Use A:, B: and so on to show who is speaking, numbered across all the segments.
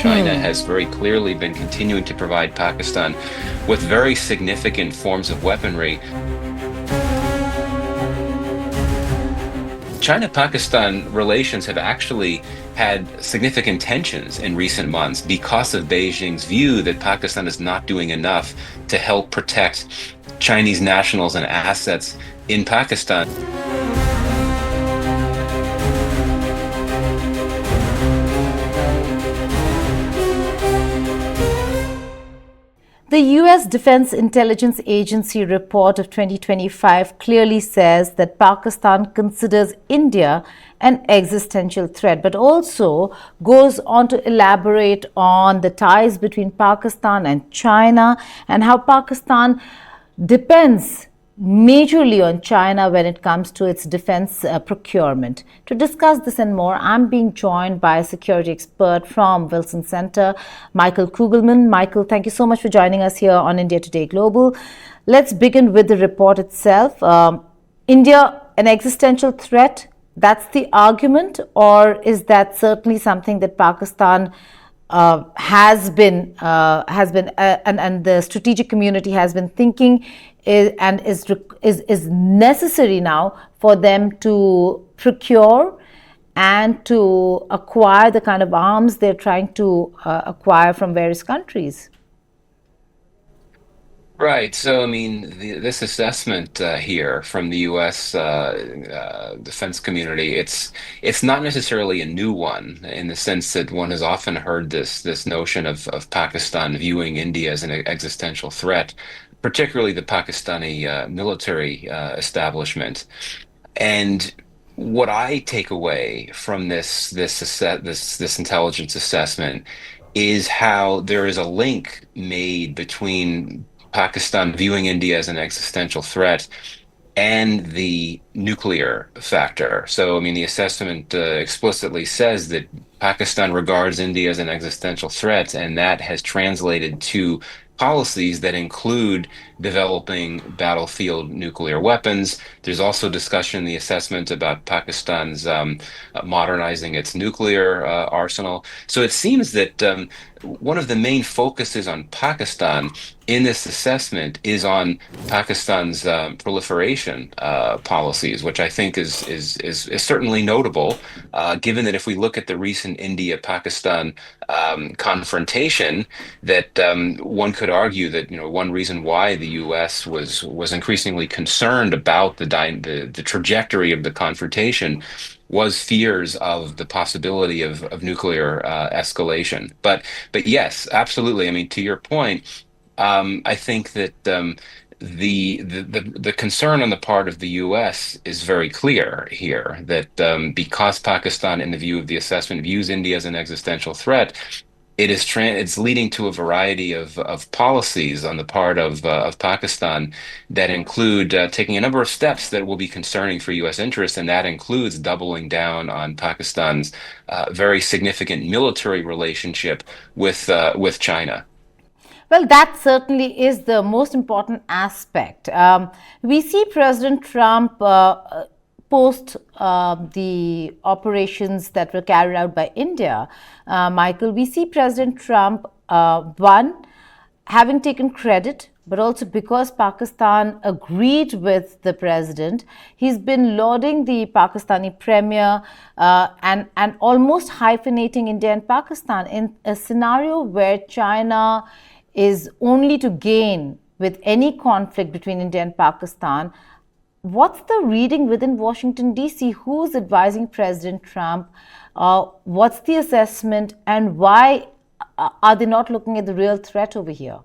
A: China has very clearly been continuing to provide Pakistan with very significant forms of weaponry. China-Pakistan relations have actually had significant tensions in recent months because of Beijing's view that Pakistan is not doing enough to help protect Chinese nationals and assets in Pakistan.
B: The U.S. Defense Intelligence Agency report of 2025 clearly says that Pakistan considers India an existential threat, but also goes on to elaborate on the ties between Pakistan and China and how Pakistan depends majorly on China when it comes to its defense procurement. To discuss this and more, I'm being joined by a security expert from Wilson Center, Michael Kugelman. Michael, thank you so much for joining us here on India Today Global. Let's begin with the report itself. India, an existential threat, that's the argument, or is that certainly something that Pakistan has been, and the strategic community has been thinking is necessary now for them to procure and to acquire the kind of arms they're trying to acquire from various countries?
A: Right. So, I mean, this assessment here from the U.S. Defense community, it's not necessarily a new one in the sense that one has often heard this notion of Pakistan viewing India as an existential threat, particularly the Pakistani military establishment. And what I take away from this intelligence assessment is how there is a link made between Pakistan viewing India as an existential threat and the nuclear factor. So, I mean, the assessment explicitly says that Pakistan regards India as an existential threat, and that has translated to policies that include developing battlefield nuclear weapons. There's also discussion in the assessment about Pakistan's modernizing its nuclear arsenal. So it seems that one of the main focuses on Pakistan in this assessment is on Pakistan's proliferation policies, which I think is certainly notable, given that if we look at the recent India-Pakistan confrontation, that one could argue that one reason why the U.S. was increasingly concerned about the trajectory of the confrontation was fears of the possibility of nuclear escalation. But yes, absolutely. I mean, to your point, I think that the concern on the part of the U.S. is very clear here, that because Pakistan, in the view of the assessment, views India as an existential threat, it's leading to a variety of policies on the part of Pakistan that include taking a number of steps that will be concerning for U.S. interests, and that includes doubling down on Pakistan's very significant military relationship with China.
B: Well, that certainly is the most important aspect. We see President Trump post the operations that were carried out by India, Michael, we see President Trump, one, having taken credit, but also because Pakistan agreed with the president, he's been lauding the Pakistani premier and almost hyphenating India and Pakistan in a scenario where China is only to gain with any conflict between India and Pakistan. What's the reading within Washington, D.C.? Who's advising President Trump? What's the assessment, and why are they not looking at the real threat over here?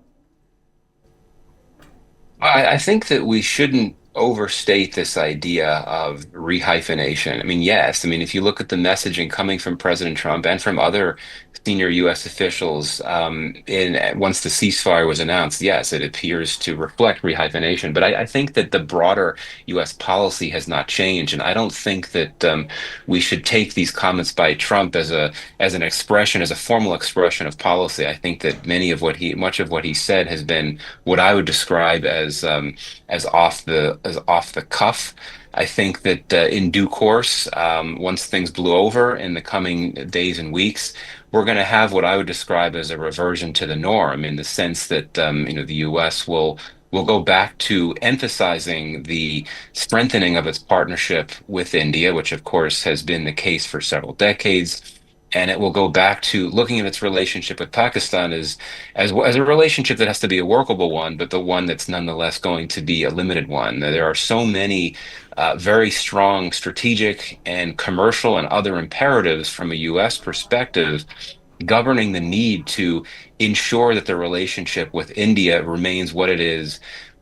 A: I think that we shouldn't overstate this idea of rehyphenation. I mean, yes. I mean, if you look at the messaging coming from President Trump and from other senior U.S. officials once the ceasefire was announced, yes, it appears to reflect rehyphenation. But I think that the broader U.S. policy has not changed, and I don't think that we should take these comments by Trump as an expression, as a formal expression of policy. I think that much of what he said has been what I would describe as off the cuff. I think that in due course, once things blew over in the coming days and weeks, we're going to have what I would describe as a reversion to the norm in the sense that the U.S. will go back to emphasizing the strengthening of its partnership with India, which of course has been the case for several decades. And it will go back to looking at its relationship with Pakistan as a relationship that has to be a workable one, but the one that's nonetheless going to be a limited one. There are so many very strong strategic and commercial and other imperatives from a U.S. perspective governing the need to ensure that the relationship with India remains what it is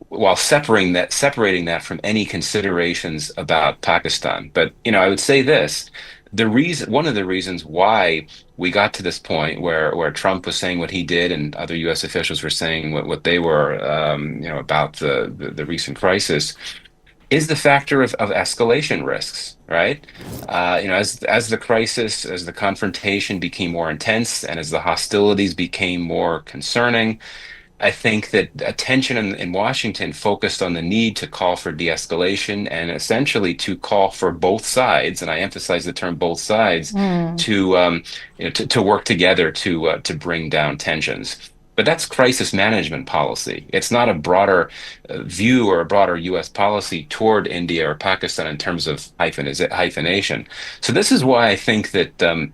A: while separating that from any considerations about Pakistan. But I would say this, one of the reasons why we got to this point where Trump was saying what he did and other US officials were saying what they were about the recent crisis is the factor of escalation risks, right? As the crisis, as the confrontation became more intense, and as the hostilities became more concerning, I think that attention in Washington focused on the need to call for de-escalation and essentially to call for both sides, and I emphasize the term both sides, to work together to bring down tensions. But that's crisis management policy. It's not a broader view or a broader U.S. policy toward India or Pakistan in terms of hyphenation. So this is why I think that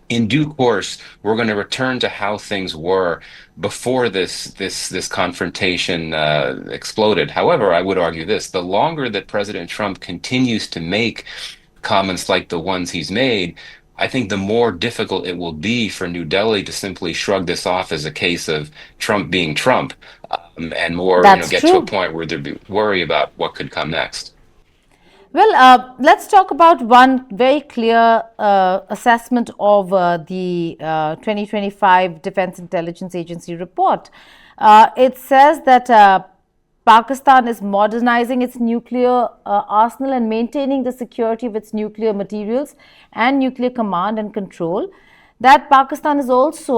A: in due course, we're going to return to how things were before this confrontation exploded. However, I would argue this: the longer that President Trump continues to make comments like the ones he's made, I think the more difficult it will be for New Delhi to simply shrug this off as a case of Trump being Trump, and more,
B: That's
A: get to a
B: true.
A: point where there'd be worry about what could come next.
B: Well, let's talk about one very clear assessment of the 2025 Defense Intelligence Agency report. It says that Pakistan is modernizing its nuclear arsenal and maintaining the security of its nuclear materials and nuclear command and control. That Pakistan is also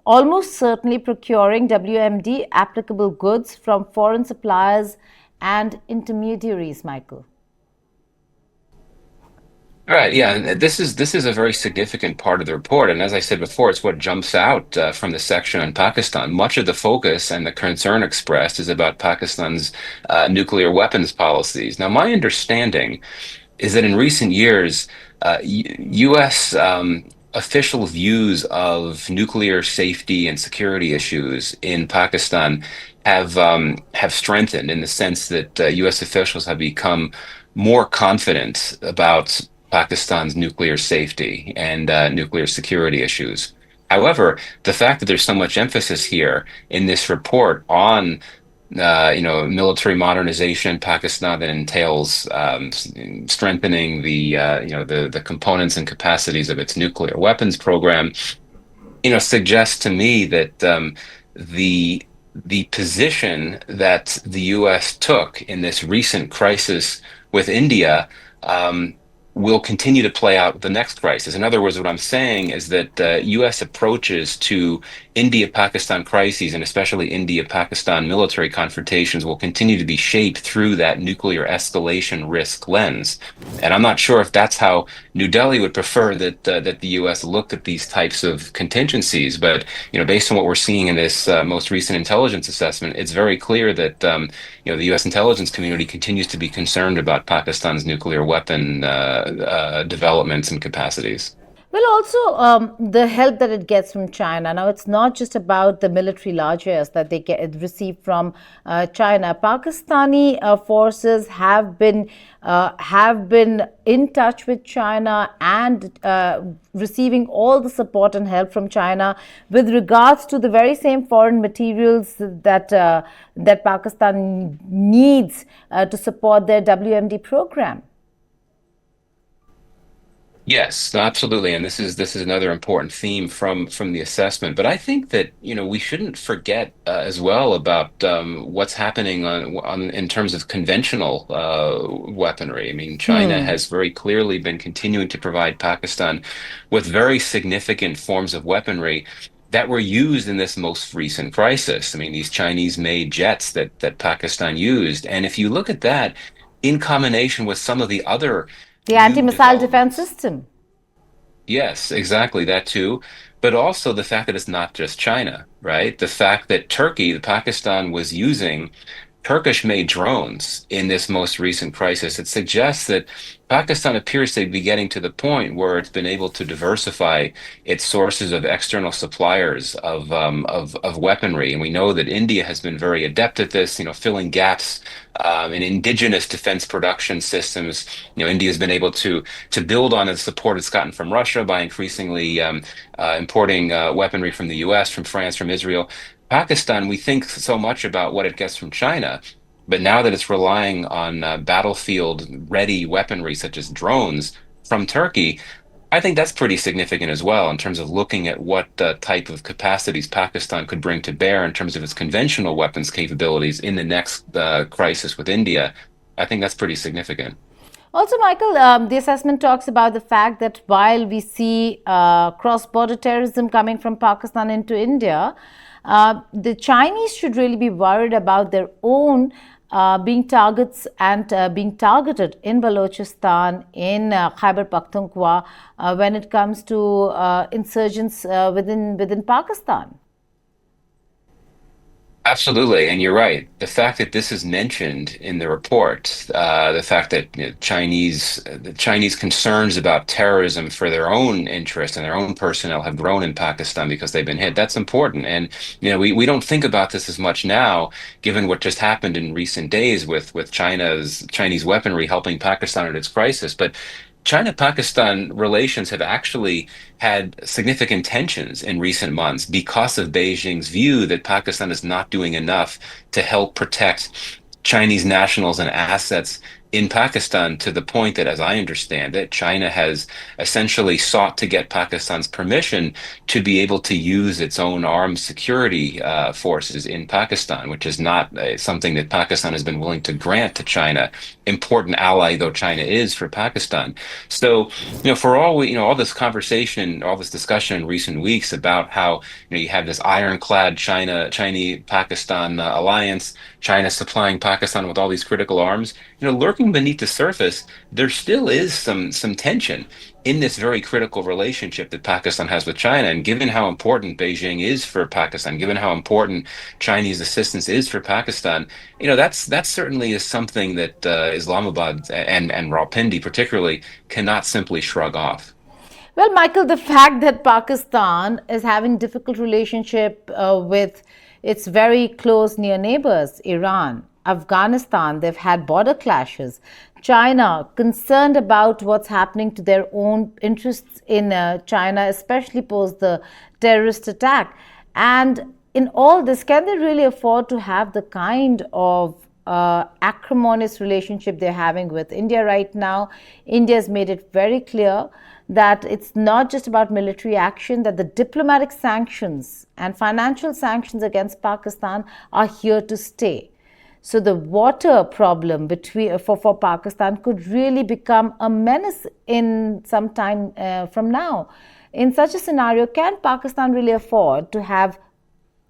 B: almost certainly procuring WMD applicable goods from foreign suppliers and intermediaries, Michael.
A: Right, yeah, and this is a very significant part of the report, and as I said before, it's what jumps out from the section on Pakistan. Much of the focus and the concern expressed is about Pakistan's nuclear weapons policies. Now, my understanding is that in recent years, U.S. Official views of nuclear safety and security issues in Pakistan have strengthened in the sense that U.S. officials have become more confident about Pakistan's nuclear safety and nuclear security issues. However, the fact that there's so much emphasis here in this report on military modernization in Pakistan that entails strengthening the components and capacities of its nuclear weapons program, suggests to me that the position that the U.S. took in this recent crisis with India will continue to play out the next crisis. In other words, what I'm saying is that U.S. approaches to India-Pakistan crises, and especially India-Pakistan military confrontations, will continue to be shaped through that nuclear escalation risk lens. And I'm not sure if that's how New Delhi would prefer that the U.S. looked at these types of contingencies. But based on what we're seeing in this most recent intelligence assessment, it's very clear that the U.S. intelligence community continues to be concerned about Pakistan's nuclear weapon developments and capacities.
B: Well, also the help that it gets from China. Now, it's not just about the military largesse that they receive from China. Pakistani forces have been in touch with China and receiving all the support and help from China with regards to the very same foreign materials that Pakistan needs to support their WMD program.
A: Yes, absolutely, and this is another important theme from the assessment. But I think that we shouldn't forget as well about what's happening on in terms of conventional weaponry. I mean, China has very clearly been continuing to provide Pakistan with very significant forms of weaponry that were used in this most recent crisis. I mean, these Chinese-made jets that Pakistan used, and if you look at that in combination with some of the other
B: The
A: new
B: anti-missile defense
A: developments.
B: system.
A: Yes, exactly, that too. But also the fact that it's not just China, right? The fact that Pakistan was using Turkish-made drones in this most recent crisis. It suggests that Pakistan appears to be getting to the point where it's been able to diversify its sources of external suppliers of weaponry. And we know that India has been very adept at this, filling gaps in indigenous defense production systems. India has been able to build on the support it's gotten from Russia by increasingly importing weaponry from the US, from France, from Israel. Pakistan, we think so much about what it gets from China, but now that it's relying on battlefield ready weaponry such as drones from Turkey, I think that's pretty significant as well in terms of looking at what type of capacities Pakistan could bring to bear in terms of its conventional weapons capabilities in the next crisis with India. I think that's pretty significant.
B: Also, Michael, the assessment talks about the fact that while we see cross border terrorism coming from Pakistan into India, the Chinese should really be worried about their own being targets and being targeted in Balochistan, in Khyber Pakhtunkhwa, when it comes to insurgents within Pakistan.
A: Absolutely, and you're right. The fact that this is mentioned in the report, the fact that the Chinese concerns about terrorism for their own interest and their own personnel have grown in Pakistan because they've been hit. That's important, and we don't think about this as much now, given what just happened in recent days with Chinese weaponry helping Pakistan in its crisis. But China-Pakistan relations have actually had significant tensions in recent months because of Beijing's view that Pakistan is not doing enough to help protect Chinese nationals and assets in Pakistan, to the point that, as I understand it, China has essentially sought to get Pakistan's permission to be able to use its own armed security forces in Pakistan, which is not something that Pakistan has been willing to grant to China, important ally though China is for Pakistan. So, for all this conversation, all this discussion in recent weeks about how, you have this ironclad Chinese Pakistan alliance, China supplying Pakistan with all these critical arms, lurking beneath the surface, there still is some tension in this very critical relationship that Pakistan has with China. And given how important Beijing is for Pakistan, given how important Chinese assistance is for Pakistan, that certainly is something that Islamabad and Rawalpindi particularly cannot simply shrug off.
B: Well, Michael, the fact that Pakistan is having difficult relationship with its very close near neighbors, Iran, Afghanistan, they've had border clashes. China, concerned about what's happening to their own interests in China, especially post the terrorist attack. And in all this, can they really afford to have the kind of acrimonious relationship they're having with India right now? India has made it very clear that it's not just about military action, that the diplomatic sanctions and financial sanctions against Pakistan are here to stay. So the water problem for Pakistan could really become a menace in some time from now. In such a scenario, can Pakistan really afford to have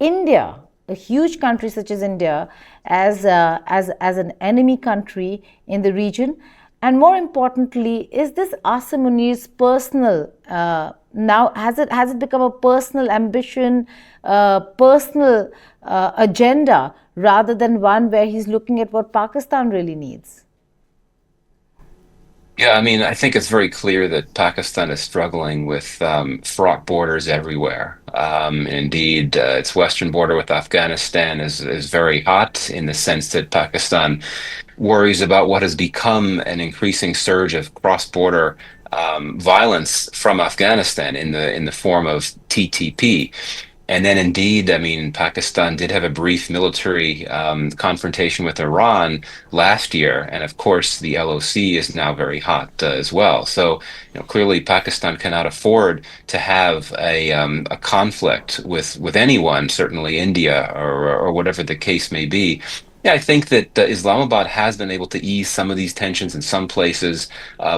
B: India, a huge country such as India, as an enemy country in the region? And more importantly, is this Asim Munir's personal now has it become a personal ambition, personal agenda, rather than one where he's looking at what Pakistan really needs?
A: Yeah, I mean, I think it's very clear that Pakistan is struggling with fraught borders everywhere. Indeed, its western border with Afghanistan is very hot in the sense that Pakistan worries about what has become an increasing surge of cross-border violence from Afghanistan in the form of TTP. And then, indeed, I mean, Pakistan did have a brief military confrontation with Iran last year, and of course, the LOC is now very hot as well. So, clearly, Pakistan cannot afford to have a conflict with anyone, certainly India or whatever the case may be. Yeah, I think that Islamabad has been able to ease some of these tensions in some places.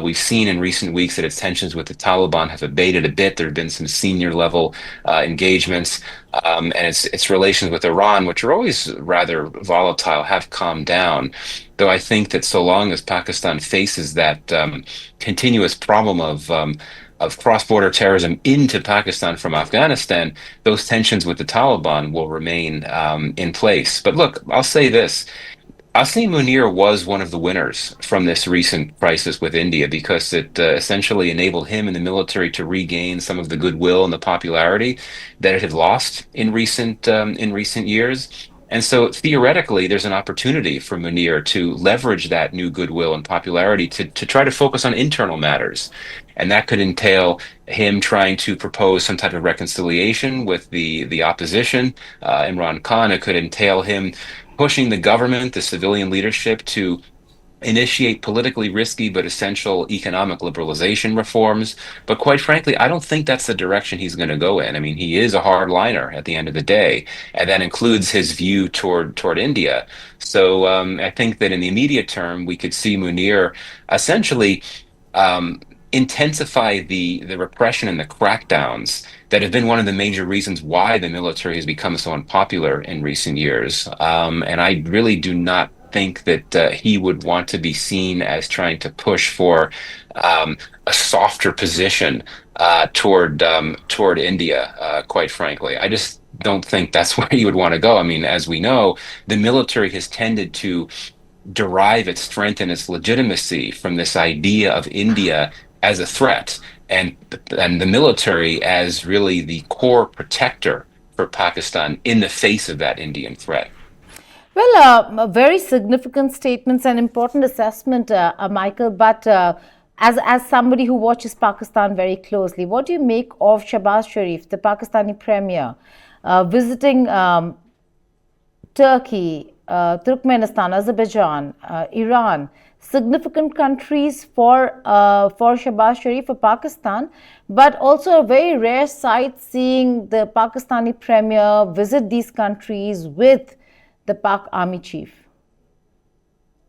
A: We've seen in recent weeks that its tensions with the Taliban have abated a bit. There have been some senior level engagements, and its relations with Iran, which are always rather volatile, have calmed down. Though I think that so long as Pakistan faces that continuous problem of cross-border terrorism into Pakistan from Afghanistan, those tensions with the Taliban will remain in place. But look, I'll say this. Asim Munir was one of the winners from this recent crisis with India because it essentially enabled him and the military to regain some of the goodwill and the popularity that it had lost in recent years. And so theoretically, there's an opportunity for Munir to leverage that new goodwill and popularity to try to focus on internal matters. And that could entail him trying to propose some type of reconciliation with the opposition, Imran Khan. It could entail him pushing the government, the civilian leadership to initiate politically risky but essential economic liberalization reforms. But quite frankly, I don't think that's the direction he's going to go in. I mean, he is a hardliner at the end of the day, and that includes his view toward India. So I think that in the immediate term, we could see Munir essentially intensify the repression and the crackdowns that have been one of the major reasons why the military has become so unpopular in recent years. And I really do not think that he would want to be seen as trying to push for a softer position toward India. Quite frankly, I just don't think that's where he would want to go. I mean, as we know, the military has tended to derive its strength and its legitimacy from this idea of India as a threat and the military as really the core protector for Pakistan in the face of that Indian threat.
B: Well, very significant statements and important assessment, Michael. But as somebody who watches Pakistan very closely, what do you make of Shahbaz Sharif, the Pakistani premier, visiting Turkey, Turkmenistan, Azerbaijan, Iran, significant countries for Shahbaz Sharif, for Pakistan, but also a very rare sight seeing the Pakistani premier visit these countries with the Pak army chief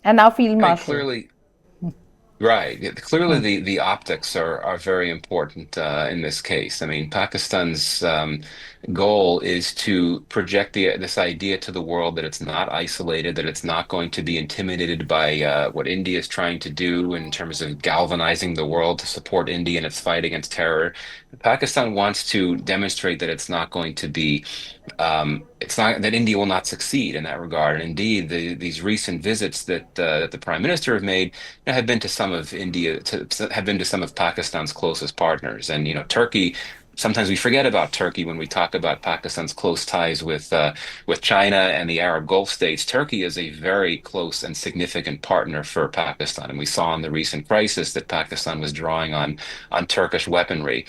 B: and now field
A: Right,
B: marshal.
A: clearly, right. Yeah, clearly, the optics are very important in this case. I mean, Pakistan's goal is to project this idea to the world that it's not isolated, that it's not going to be intimidated by what India is trying to do in terms of galvanizing the world to support India in its fight against terror. Pakistan wants to demonstrate that it's not going to be, it's not that India will not succeed in that regard. And indeed, these recent visits that the Prime Minister have made have been to some of have been to some of Pakistan's closest partners. And Turkey. Sometimes we forget about Turkey when we talk about Pakistan's close ties with China and the Arab Gulf states. Turkey is a very close and significant partner for Pakistan, and we saw in the recent crisis that Pakistan was drawing on Turkish weaponry.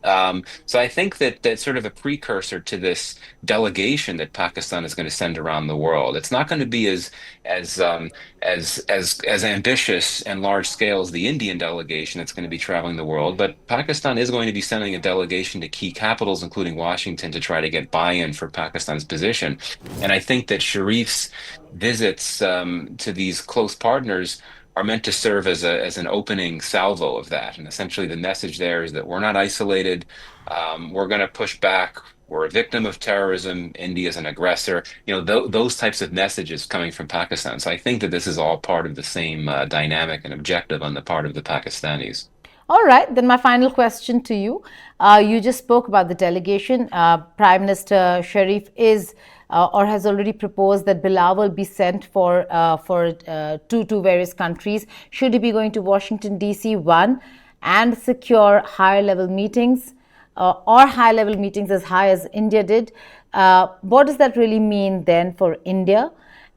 A: So I think that that's sort of a precursor to this delegation that Pakistan is going to send around the world. It's not going to be as as ambitious and large scale as the Indian delegation that's going to be traveling the world, but Pakistan is going to be sending a delegation to key capitals, including Washington, to try to get buy-in for Pakistan's position. And I think that Sharif's visits to these close partners are meant to serve as an opening salvo of that. And essentially, the message there is that we're not isolated. We're going to push back. We're a victim of terrorism. India is an aggressor. Those types of messages coming from Pakistan. So I think that this is all part of the same dynamic and objective on the part of the Pakistanis.
B: All right, then my final question to you. You just spoke about the delegation. Prime Minister Sharif is or has already proposed that Bilal will be sent to various countries. Should he be going to Washington, D.C., one, and secure higher level meetings or high level meetings as high as India did? What does that really mean then for India?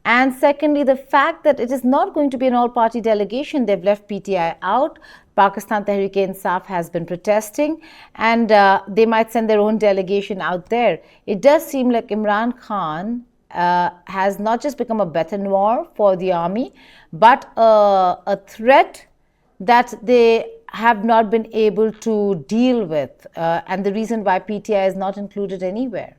B: And secondly, the fact that it is not going to be an all-party delegation, they've left PTI out. Pakistan Tehreek-e-Insaf has been protesting, and they might send their own delegation out there. It does seem like Imran Khan has not just become a bête noire for the army, but a threat that they have not been able to deal with, and the reason why PTI is not included anywhere.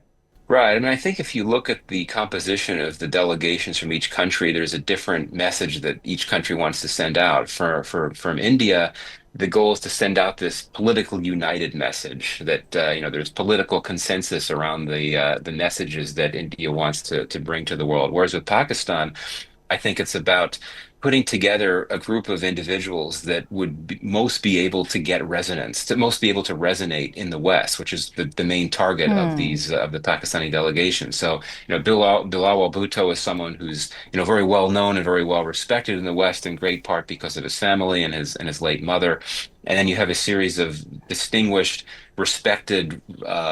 A: Right. I mean, I think if you look at the composition of the delegations from each country, there's a different message that each country wants to send out. From India, the goal is to send out this political united message that there's political consensus around the messages that India wants to bring to the world. Whereas with Pakistan, I think it's about putting together a group of individuals that would most be able to get resonance, to most be able to resonate in the West, which is the main target of these of the Pakistani delegation. So, Bilal Bhutto is someone who's, very well known and very well respected in the West, in great part because of his family and his late mother. And then you have a series of distinguished, respected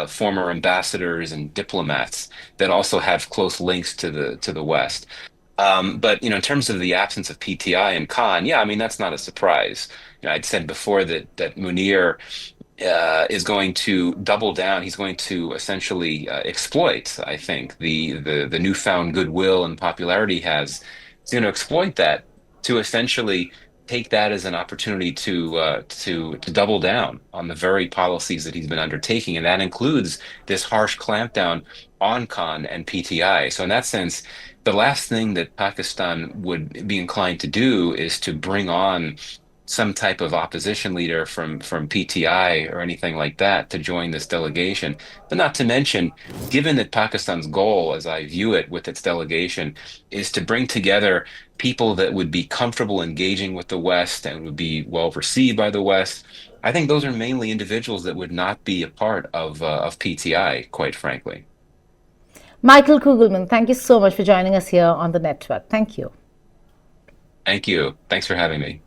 A: former ambassadors and diplomats that also have close links to the West. But in terms of the absence of PTI and Khan, yeah, I mean that's not a surprise. I'd said before that Munir is going to double down. He's going to essentially exploit, I think, the newfound goodwill and popularity he has. He's going to exploit that to essentially take that as an opportunity to double down on the very policies that he's been undertaking, and that includes this harsh clampdown on Khan and PTI. So in that sense, the last thing that Pakistan would be inclined to do is to bring on some type of opposition leader from PTI or anything like that to join this delegation. But not to mention, given that Pakistan's goal, as I view it with its delegation, is to bring together people that would be comfortable engaging with the West and would be well received by the West, I think those are mainly individuals that would not be a part of PTI, quite frankly.
B: Michael Kugelman, thank you so much for joining us here on the network. Thank you.
A: Thank you. Thanks for having me.